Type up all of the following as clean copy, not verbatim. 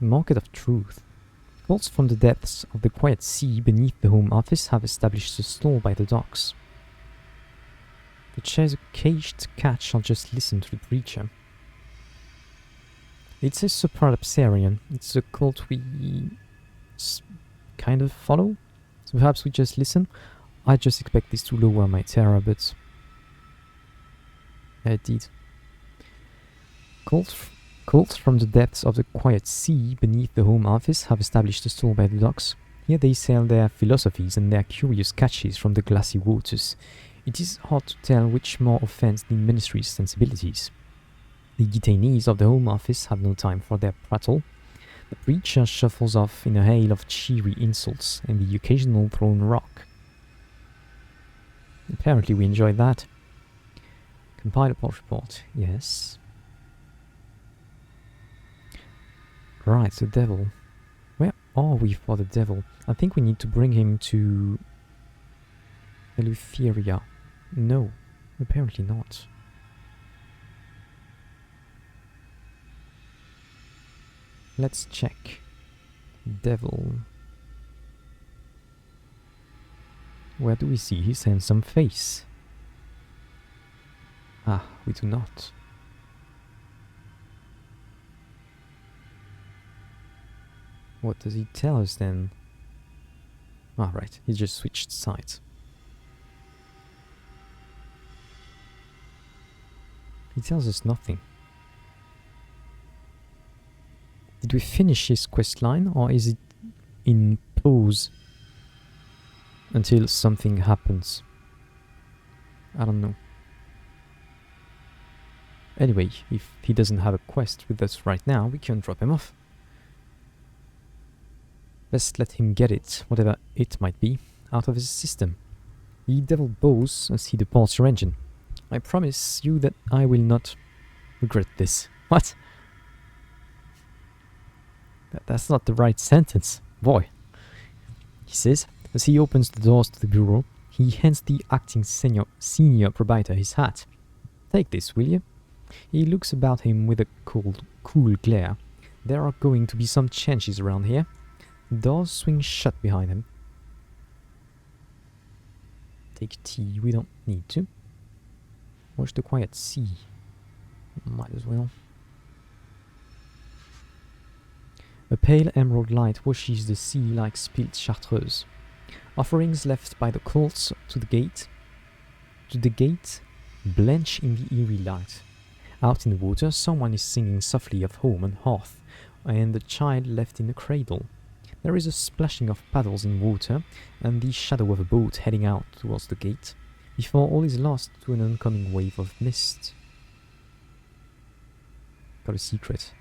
Market of Truth. Cults from the depths of the quiet sea beneath the Home Office have established a stall by the docks. The chairs a caged cat shall just listen to the preacher. It says supralapsarian. It's a cult we kind of follow. So perhaps we just listen. I just expect this to lower my terror, but it did. Cults from the depths of the quiet sea beneath the Home Office have established a stall by the docks. Here they sell their philosophies and their curious catches from the glassy waters. It is hard to tell which more offends the ministry's sensibilities. The detainees of the Home Office have no time for their prattle. The preacher shuffles off in a hail of cheery insults and the occasional thrown rock. Apparently we enjoyed that. Compile a pulse report. Yes. Right, the devil. Where are we for the devil? I think we need to bring him to Eleutheria. No, apparently not. Let's check. Devil. Where do we see his handsome face? Ah, we do not. What does he tell us then? Ah, right, he just switched sides. He tells us nothing. Did we finish his quest line, or is it in pause until something happens? I don't know. Anyway, if he doesn't have a quest with us right now, we can drop him off. Best let him get it, whatever it might be, out of his system. The devil bows as he departs your engine. I promise you that I will not regret this. What? That's not the right sentence. Boy. He says, as he opens the doors to the bureau, he hands the acting senior proprietor his hat. Take this, will you? He looks about him with a cool glare. There are going to be some changes around here. Doors swing shut behind him. Take tea, we don't need to. Watch the quiet sea. Might as well. A pale emerald light washes the sea like spilt chartreuse. Offerings left by the cults to the gate blench in the eerie light. Out in the water, someone is singing softly of home and hearth, and a child left in the cradle. There is a splashing of paddles in water, and the shadow of a boat heading out towards the gate, before all is lost to an oncoming wave of mist. Got a secret.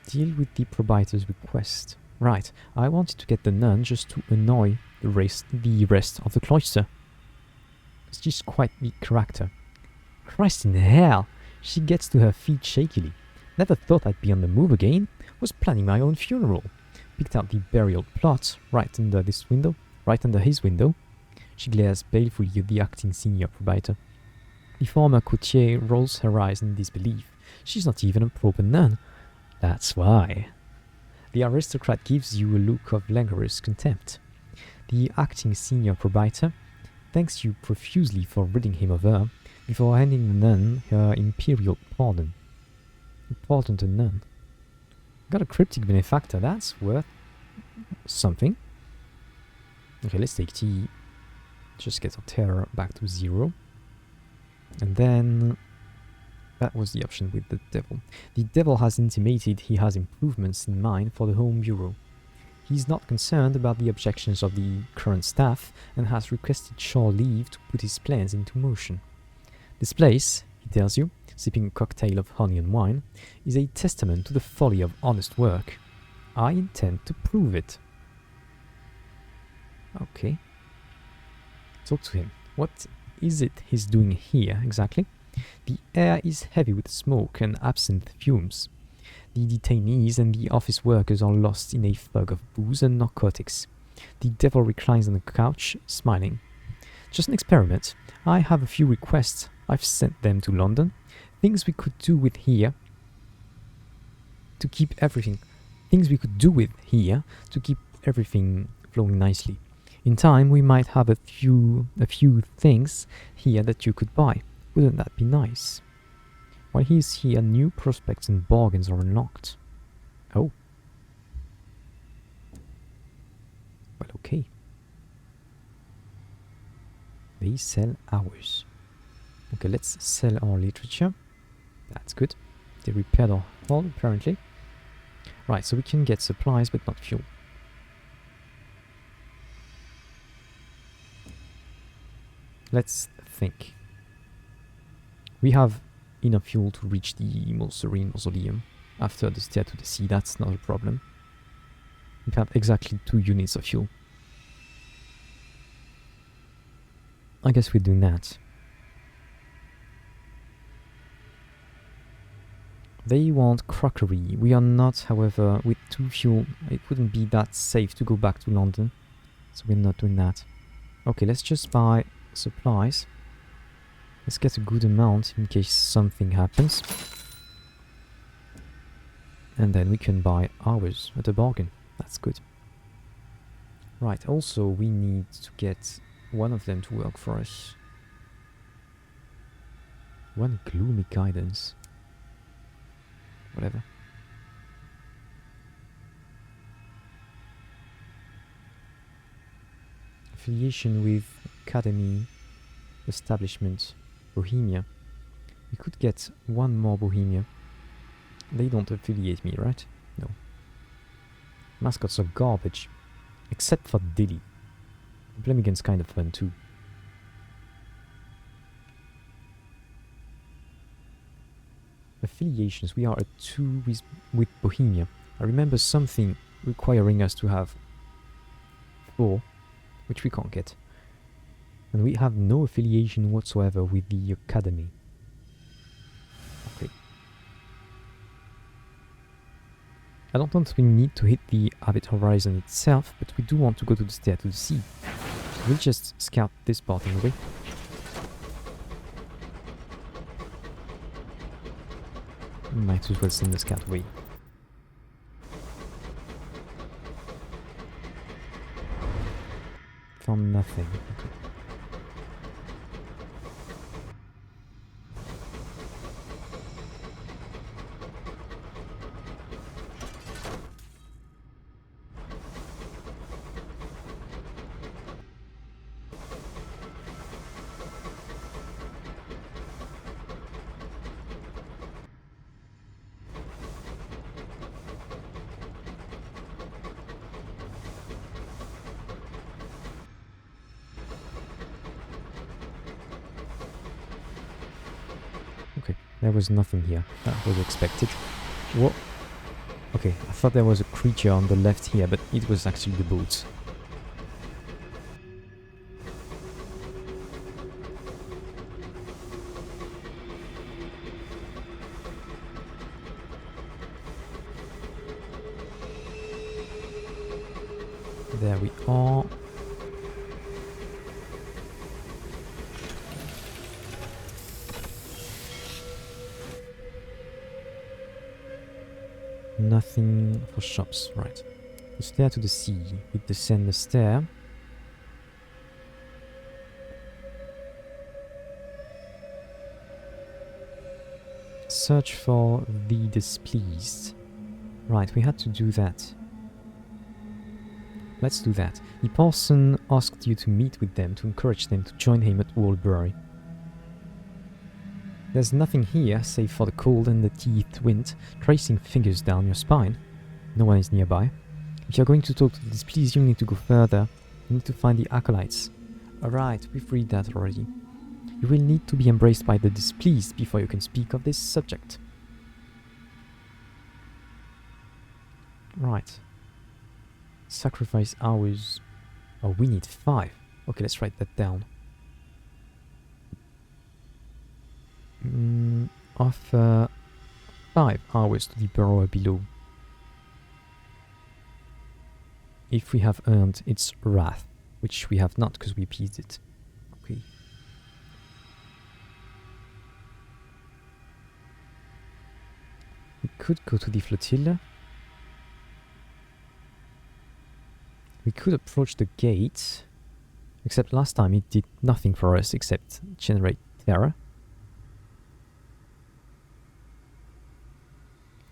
Deal with the proprietor's request. Right, I wanted to get the nun just to annoy the rest of the cloister. She's quite the character. Christ in hell! She gets to her feet shakily. Never thought I'd be on the move again. Was planning my own funeral. Picked out the burial plot right under his window. She glares balefully at the acting senior proprietor. The former courtier rolls her eyes in disbelief. She's not even a proper nun. That's why. The aristocrat gives you a look of languorous contempt. The acting senior proprietor thanks you profusely for ridding him of her, before handing the nun her imperial pardon. Important a nun. Got a cryptic benefactor, that's worth something. Okay, let's take tea. Just get our terror back to 0. And then that was the option with the devil. The devil has intimated he has improvements in mind for the Home Bureau. He's not concerned about the objections of the current staff and has requested shore leave to put his plans into motion. This place, he tells you, sipping a cocktail of honey and wine, is a testament to the folly of honest work. I intend to prove it. Okay. Talk to him. What is it he's doing here, exactly? The air is heavy with smoke and absinthe fumes. The detainees and the office workers are lost in a fog of booze and narcotics. The devil reclines on the couch, smiling. Just an experiment. I have a few requests. I've sent them to London. Things we could do with here. to keep everything, things we could do with here to keep everything flowing nicely. In time, we might have a few things here that you could buy. Wouldn't that be nice? While he's here, new prospects and bargains are unlocked. Oh. Well, okay. They sell ours. Okay, let's sell our literature. That's good. They repaired our hull, apparently. Right, so we can get supplies, but not fuel. Let's think. We have enough fuel to reach the Serene Mausoleum after the stair to the sea. That's not a problem. We have exactly 2 units of fuel. I guess we're doing that. They want crockery. We are not, however, with 2 fuel. It wouldn't be that safe to go back to London. So we're not doing that. Okay, let's just buy supplies. Let's get a good amount in case something happens. And then we can buy ours at a bargain. That's good. Right, also we need to get one of them to work for us. One gloomy guidance. Whatever. Affiliation with Academy Establishment Bohemia. We could get one more Bohemia. They don't affiliate me, right? No. Mascots are garbage. Except for Dilly. Blemigan's kind of fun too. Affiliations. We are at 2 with Bohemia. I remember something requiring us to have 4, which we can't get. And we have no affiliation whatsoever with the Academy. Okay. I don't think we need to hit the Abbot Horizon itself, but we do want to go to the stair to the sea. So we'll just scout this part anyway. Might as well send the scout away. Found nothing. Okay. Okay, there was nothing here. That was expected. What? Okay, I thought there was a creature on the left here, but it was actually the boats. There we are. Nothing for shops, right. The stair to the sea. We descend the stair. Search for the displeased. Right, we had to do that. Let's do that. The parson asked you to meet with them to encourage them to join him at Walbury. There's nothing here save for the cold and the teeth wind tracing fingers down your spine. No one is nearby. If you're going to talk to the displeased, you need to go further. You need to find the acolytes. Alright, we've read that already. You will need to be embraced by the displeased before you can speak of this subject. Right. Sacrifice hours. Oh, we need 5. Okay, let's write that down. Offer 5 hours to the borrower below. If we have earned its wrath, which we have not because we appeased it. Okay. could go to the flotilla. We could approach the gate. Except last time it did nothing for us except generate terror.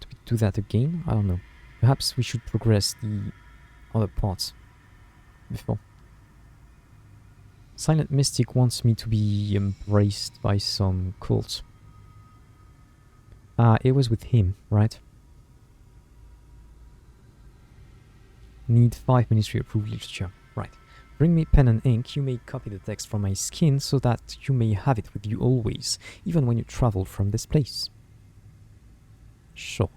Do we do that again? I don't know. Perhaps we should progress the other parts before. Silent Mystic wants me to be embraced by some cult. It was with him, right? Need 5 ministry approved literature. Right. Bring me pen and ink. You may copy the text from my skin so that you may have it with you always, even when you travel from this place. Sure.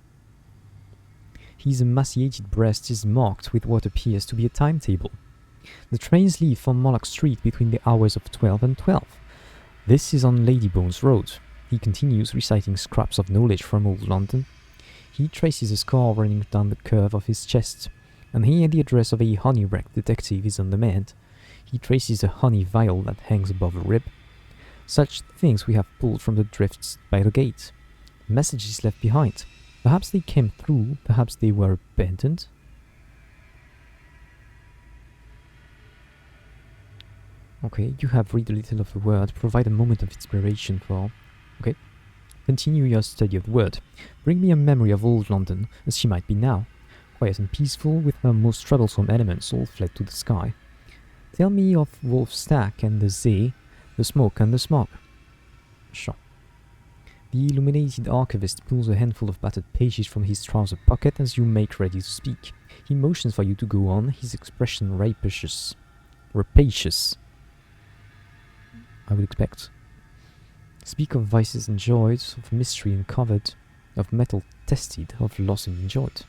His emaciated breast is marked with what appears to be a timetable. The trains leave from Moloch Street between the hours of 12 and 12. This is on Ladybones Road. He continues reciting scraps of knowledge from old London. He traces a scar running down the curve of his chest, and here the address of a honey-wrecked detective is on demand. He traces a honey vial that hangs above a rib. Such things we have pulled from the drifts by the gate. Messages left behind. Perhaps they came through, perhaps they were abandoned. Okay, you have read a little of the word. Provide a moment of inspiration for... Okay. Continue your study of the word. Bring me a memory of old London, as she might be now. Quiet and peaceful, with her most troublesome elements all fled to the sky. Tell me of Wolf's Stack and the Zee, the smoke and the smog. Sure. The illuminated archivist pulls a handful of battered pages from his trouser pocket as you make ready to speak. He motions for you to go on, his expression rapacious. Rapacious, I would expect. Speak of vices enjoyed, of mystery uncovered, of metal tested, of loss enjoyed.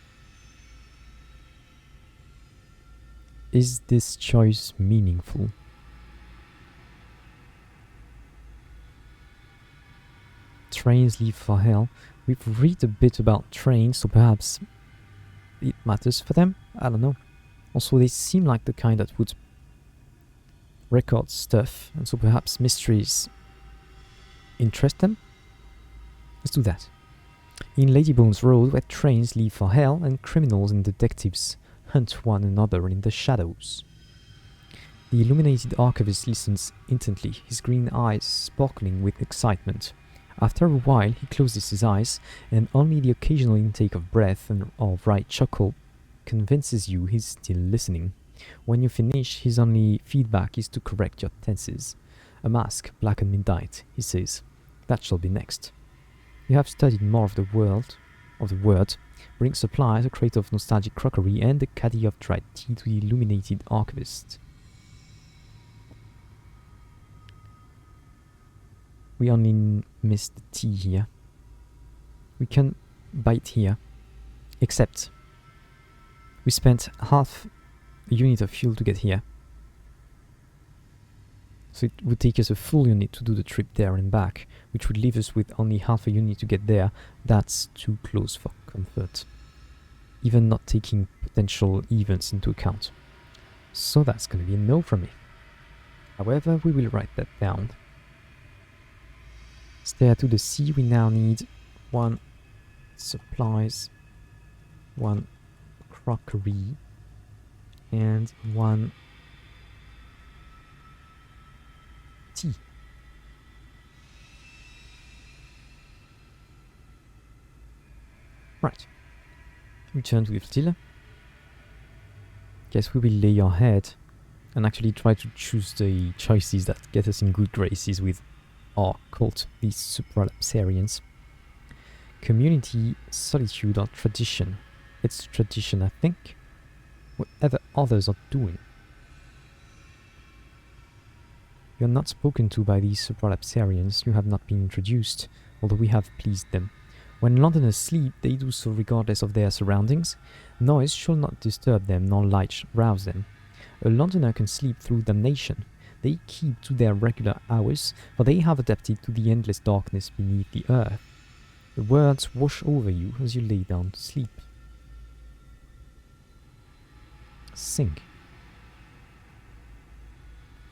Is this choice meaningful? Trains leave for hell. We've read a bit about trains, so perhaps it matters for them? I don't know. Also, they seem like the kind that would record stuff, and so perhaps mysteries interest them? Let's do that. In Ladybones Road, where trains leave for hell and criminals and detectives hunt one another in the shadows. The illuminated archivist listens intently, his green eyes sparkling with excitement. After a while, he closes his eyes, and only the occasional intake of breath and or right chuckle convinces you he's still listening. When you finish, his only feedback is to correct your tenses. A mask, black and midnight, he says. That shall be next. You have studied more of the word. Bring supplies, a crate of nostalgic crockery, and a caddy of dried tea to the illuminated archivist. We only missed the tea here. We can bite here. Except we spent half a unit of fuel to get here. So it would take us a full unit to do the trip there and back, which would leave us with only half a unit to get there. That's too close for comfort, even not taking potential events into account. So that's going to be a no from me. However, we will write that down. Stair to the sea, we now need 1 supplies, 1 crockery, and 1 tea. Right. Return to the flotilla. Guess we will lay our head and actually try to choose the choices that get us in good graces with our cult, these supralapsarians. Community, solitude, or tradition. It's tradition, I think. Whatever others are doing. You are not spoken to by these supralapsarians. You have not been introduced, although we have pleased them. When Londoners sleep, they do so regardless of their surroundings. Noise shall not disturb them, nor light rouse them. A Londoner can sleep through damnation. They keep to their regular hours, for they have adapted to the endless darkness beneath the earth. The words wash over you as you lay down to sleep. Sing.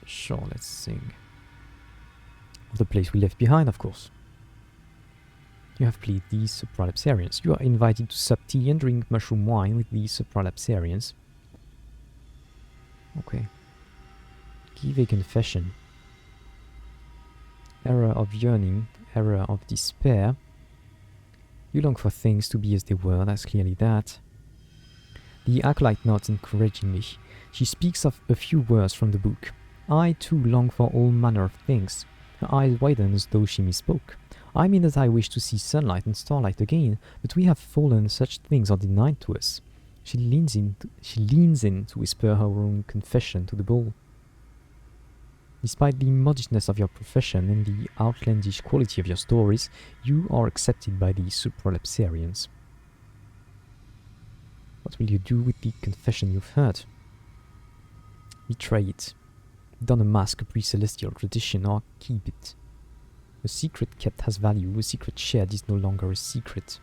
Sure, let's sing. Of the place we left behind, of course. You have played these supralapsarians. You are invited to sup tea and drink mushroom wine with these supralapsarians. Okay. Give a confession. Error of yearning, error of despair. You long for things to be as they were, that's clearly that. The acolyte nods encouragingly. She speaks of a few words from the book. I too long for all manner of things. Her eyes widen as though she misspoke. I mean that I wish to see sunlight and starlight again, but we have fallen, such things are denied to us. She leans in to whisper her own confession to the bull. Despite the modestness of your profession and the outlandish quality of your stories, you are accepted by the supralapsarians. What will you do with the confession you've heard? Betray it. Don a mask a pre-celestial tradition, or keep it. A secret kept has value, a secret shared is no longer a secret.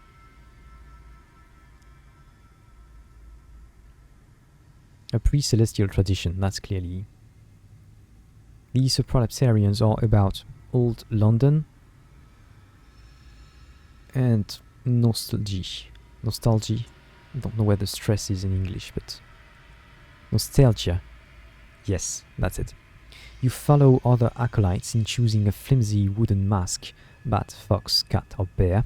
A pre-celestial tradition, that's clearly. The supralapsarians are about old London and nostalgia. Nostalgia. I don't know where the stress is in English, but nostalgia. Yes, that's it. You follow other acolytes in choosing a flimsy wooden mask, bat, fox, cat or bear.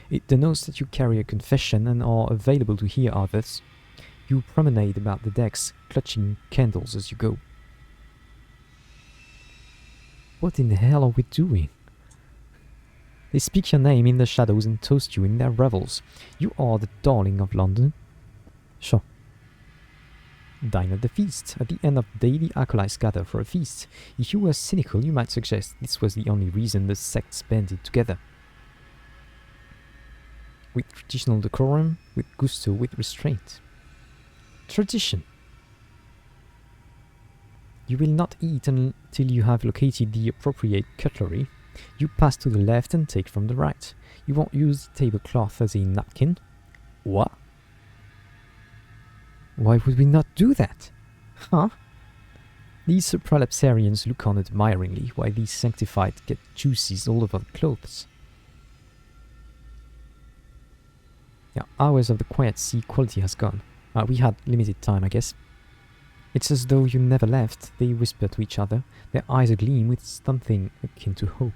It denotes that you carry a confession and are available to hear others. You promenade about the decks, clutching candles as you go. What in the hell are we doing? They speak your name in the shadows and toast you in their revels. You are the darling of London. Sure. Dine at the feast. At the end of the day, the acolytes gather for a feast. If you were cynical, you might suggest this was the only reason the sects banded together. With traditional decorum, with gusto, with restraint. Tradition. You will not eat until you have located the appropriate cutlery. You pass to the left and take from the right. You won't use the tablecloth as a napkin. What? Why would we not do that? Huh? These supralapsarians look on admiringly, while these sanctified get juices all over the clothes. Yeah, hours of the quiet sea quality has gone. We had limited time, I guess. It's as though you never left. They whisper to each other, their eyes agleam with something akin to hope.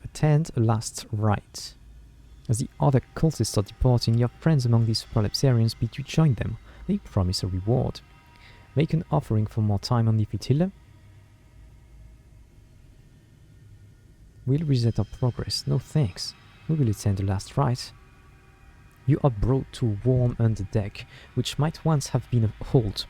Attend a last rite. As the other cultists are departing, your friends among these supralapsarians bid you join them. They promise a reward. Make an offering for more time on the flotilla. We'll reset our progress. No thanks. We will attend the last rite. You are brought to a warm underdeck, which might once have been a hold.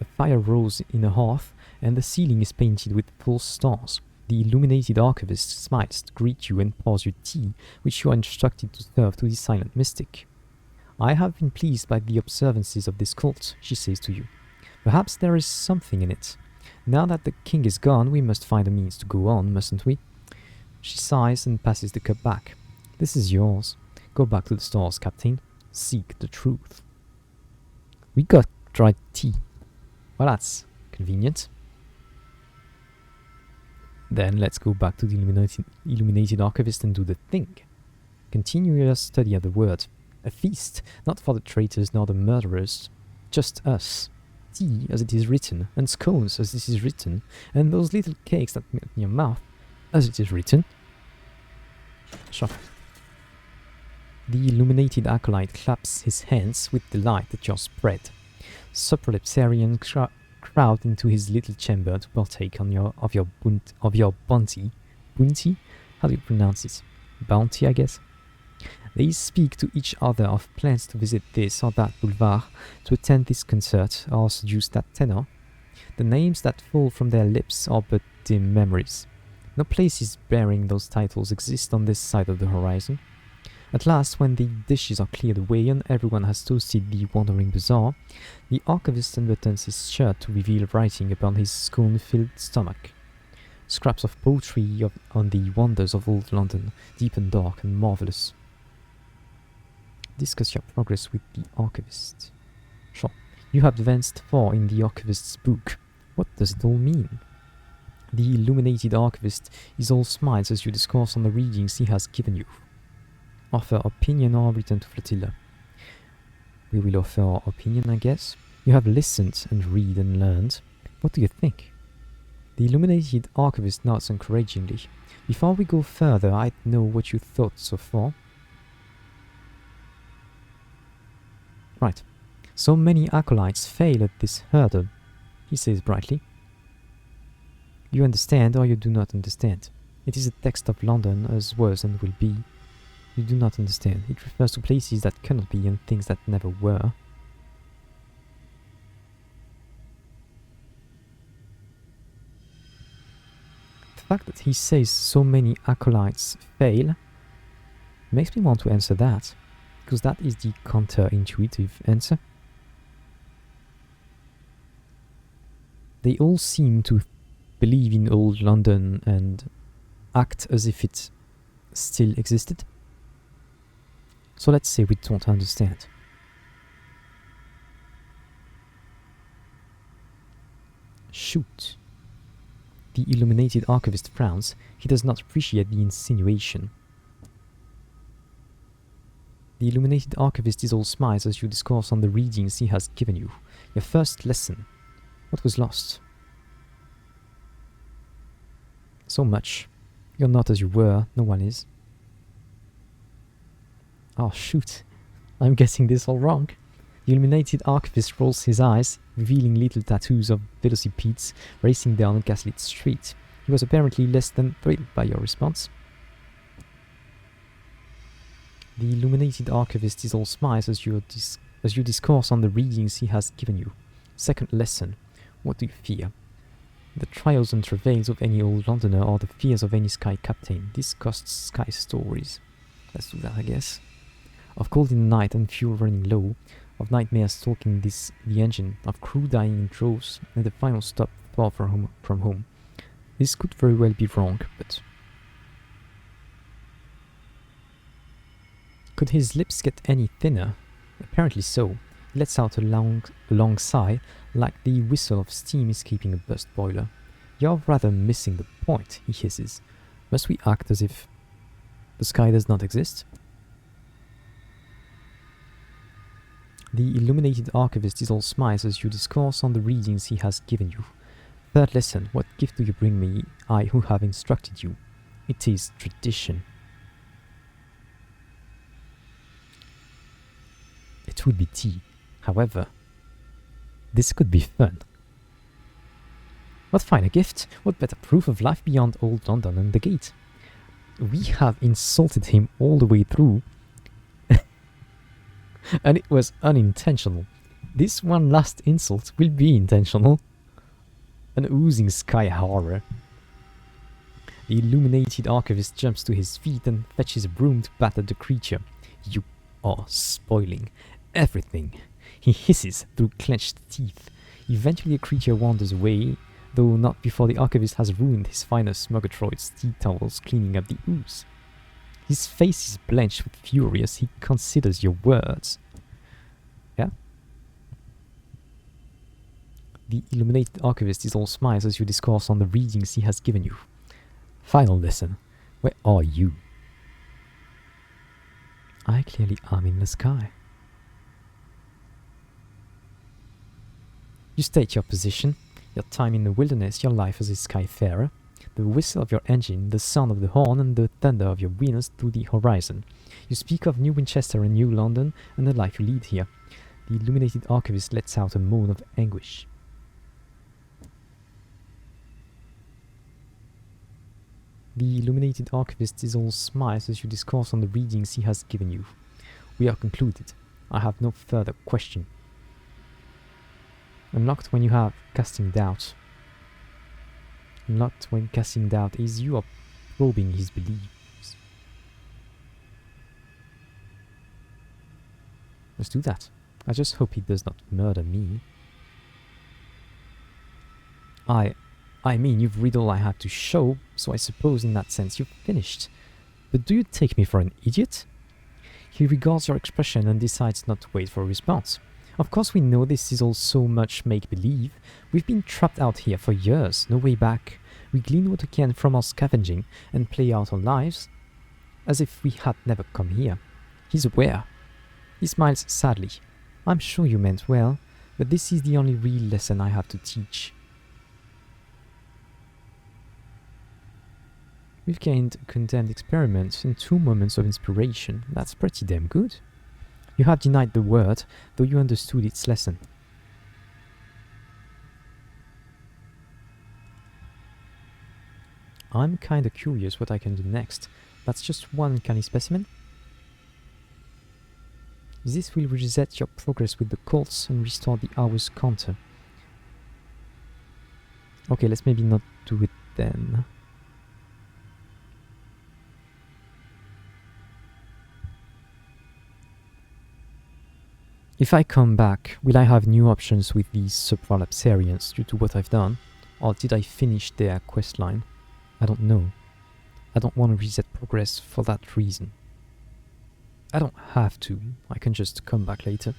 A fire rose in a hearth, and the ceiling is painted with false stars. The illuminated archivist smiles to greet you and pours you tea, which you are instructed to serve to the silent mystic. I have been pleased by the observances of this cult, she says to you. Perhaps there is something in it. Now that the king is gone, we must find a means to go on, mustn't we? She sighs and passes the cup back. This is yours. Go back to the stars, Captain. Seek the truth. We got dried tea. Well, that's convenient. Then let's go back to the illuminated archivist and do the thing. Continue your study of the word. A feast, not for the traitors nor the murderers. Just us. Tea, as it is written, and scones, as it is written, and those little cakes that melt in your mouth, as it is written. Sure. The illuminated acolyte claps his hands with delight at your spread. Supralapsarians crowd into his little chamber to partake of your bounty. Bounty? How do you pronounce it? Bounty, I guess. They speak to each other of plans to visit this or that boulevard, to attend this concert, or seduce that tenor. The names that fall from their lips are but dim memories. No places bearing those titles exist on this side of the horizon. At last, when the dishes are cleared away and everyone has toasted the wandering bazaar, the archivist unbuttons his shirt to reveal writing upon his scone-filled stomach. Scraps of poetry on the wonders of old London, deep and dark and marvellous. Discuss your progress with the archivist. Sure, you have advanced far in the archivist's book. What does it all mean? The illuminated archivist is all smiles as you discourse on the readings he has given you. Offer opinion or return to flotilla. We will offer our opinion, I guess. You have listened and read and learned. What do you think? The illuminated archivist nods encouragingly. Before we go further, I'd know what you thought so far. Right. So many acolytes fail at this hurdle, he says brightly. You understand or you do not understand. It is a text of London as was and will be. You do not understand. It refers to places that cannot be and things that never were. The fact that he says so many acolytes fail makes me want to answer that, because that is the counterintuitive answer. They all seem to believe in old London and act as if it still existed. So let's say we don't understand. Shoot. The illuminated archivist frowns. He does not appreciate the insinuation. The illuminated archivist is all smiles as you discourse on the readings he has given you. Your first lesson. What was lost? So much. You're not as you were. No one is. Oh shoot, I'm getting this all wrong. The illuminated archivist rolls his eyes, revealing little tattoos of velocipedes racing down a gaslit street. He was apparently less than thrilled by your response. The illuminated archivist is all smiles as you discourse on the readings he has given you. Second lesson. What do you fear? The trials and travails of any old Londoner or the fears of any sky captain. This costs sky stories. Let's do that, I guess. Of cold in the night and fuel running low, of nightmares stalking the engine, of crew dying in droves, and the final stop far from home. This could very well be wrong, but... Could his lips get any thinner? Apparently so. He lets out a long sigh, like the whistle of steam escaping a burst boiler. You're rather missing the point, he hisses. Must we act as if the sky does not exist? The illuminated archivist is all smiles as you discourse on the readings he has given you. Third lesson. What gift do you bring me, I who have instructed you? It is tradition. It would be tea. However, this could be fun. What finer gift? What better proof of life beyond old London and the gate? We have insulted him all the way through. And it was unintentional. This one last insult will be intentional. An oozing sky horror. The illuminated archivist jumps to his feet and fetches a broom to bat at the creature. You are spoiling everything. He hisses through clenched teeth. Eventually the creature wanders away, though not before the archivist has ruined his finest Murgatroyd's tea towels cleaning up the ooze. His face is blenched with fury as he considers your words. Yeah? The illuminated archivist is all smiles as you discourse on the readings he has given you. Final lesson. Where are you? I clearly am in the sky. You state your position, your time in the wilderness, your life as a skyfarer, the whistle of your engine, the sound of the horn, and the thunder of your wheels through the horizon. You speak of New Winchester and New London, and the life you lead here. The illuminated archivist lets out a moan of anguish. The illuminated archivist is all smiles as you discourse on the readings he has given you. We are concluded. I have no further question. Unlocked when you have casting doubt. Unlocked when casting doubt is you are probing his beliefs. Let's do that. I just hope he does not murder me. I mean, you've read all I had to show, so I suppose in that sense you've finished. But do you take me for an idiot? He regards your expression and decides not to wait for a response. Of course we know this is all so much make-believe. We've been trapped out here for years, no way back. We glean what we can from our scavenging and play out our lives as if we had never come here. He's aware. He smiles sadly. I'm sure you meant well, but this is the only real lesson I have to teach. We've gained a condemned experiment and 2 moments of inspiration. That's pretty damn good. You have denied the word, though you understood its lesson. I'm kinda curious what I can do next. That's just one canny specimen. This will reset your progress with the cults and restore the hours counter. Okay, let's maybe not do it then. If I come back, will I have new options with these supralapsarians due to what I've done? Or did I finish their questline? I don't know. I don't want to reset progress for that reason. I don't have to. I can just come back later.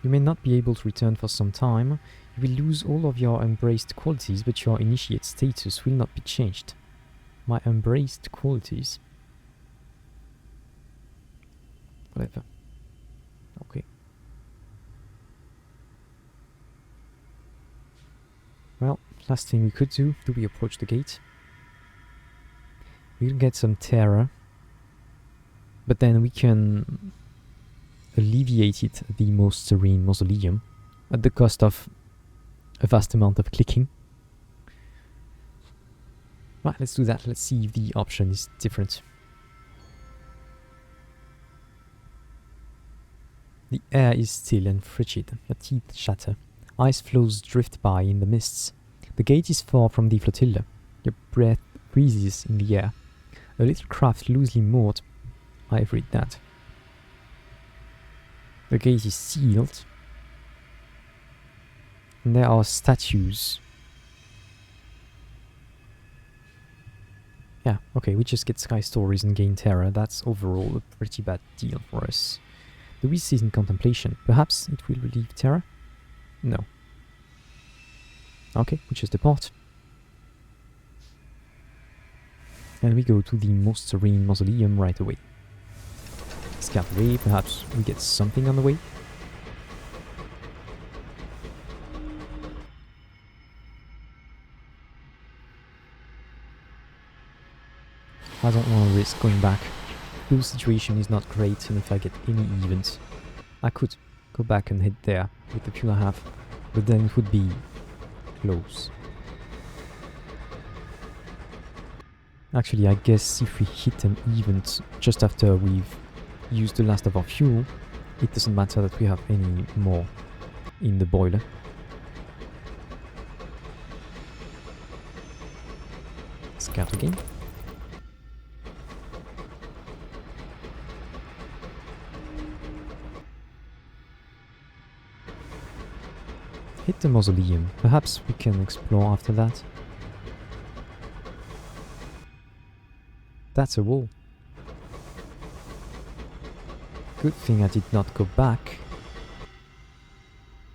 You may not be able to return for some time. You will lose all of your embraced qualities, but your initiate status will not be changed. My embraced qualities? Whatever. Okay. Well, last thing we could do we approach the gate? We'll get some terror, but then we can alleviate it at the most serene mausoleum at the cost of a vast amount of clicking. Right, let's do that. Let's see if the option is different. The air is still and frigid. Your teeth shatter. Ice floes drift by in the mists. The gate is far from the flotilla. Your breath freezes in the air. A little craft loosely moored. I've read that. The gate is sealed. And there are statues. Yeah, okay, we just get sky stories and gain terror. That's overall a pretty bad deal for us. The wish is in contemplation. Perhaps it will relieve terror? No. Okay, we just depart. And we go to the most serene mausoleum right away. Scout the way, perhaps we get something on the way. I don't want to risk going back. The situation is not great, and if I get any events, I could go back and hit there with the fuel I have, but then it would be close. Actually, I guess if we hit an event just after we've used the last of our fuel, it doesn't matter that we have any more in the boiler. Scout again. Hit the mausoleum. Perhaps we can explore after that. That's a wall. Good thing I did not go back.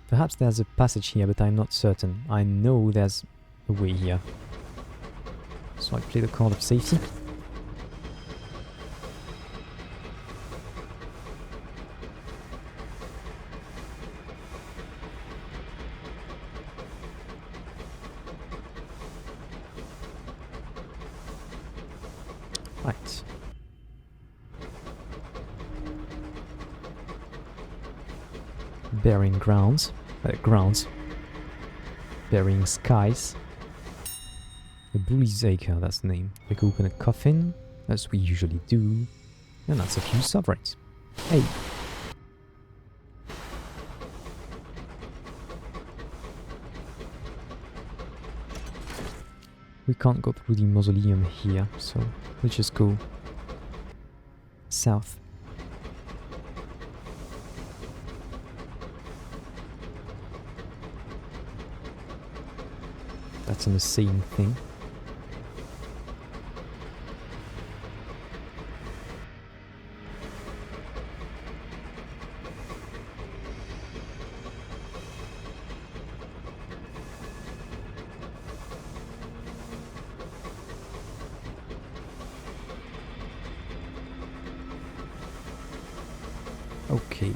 Perhaps there's a passage here, but I'm not certain. I know there's a way here. So I play the card of safety. Right. Burying grounds. Burying skies. The Bully's Acre, that's the name. We can open a coffin, as we usually do. And that's a few sovereigns. Hey! We can't go through the mausoleum here, so we'll just go south. That's an insane thing. Okay.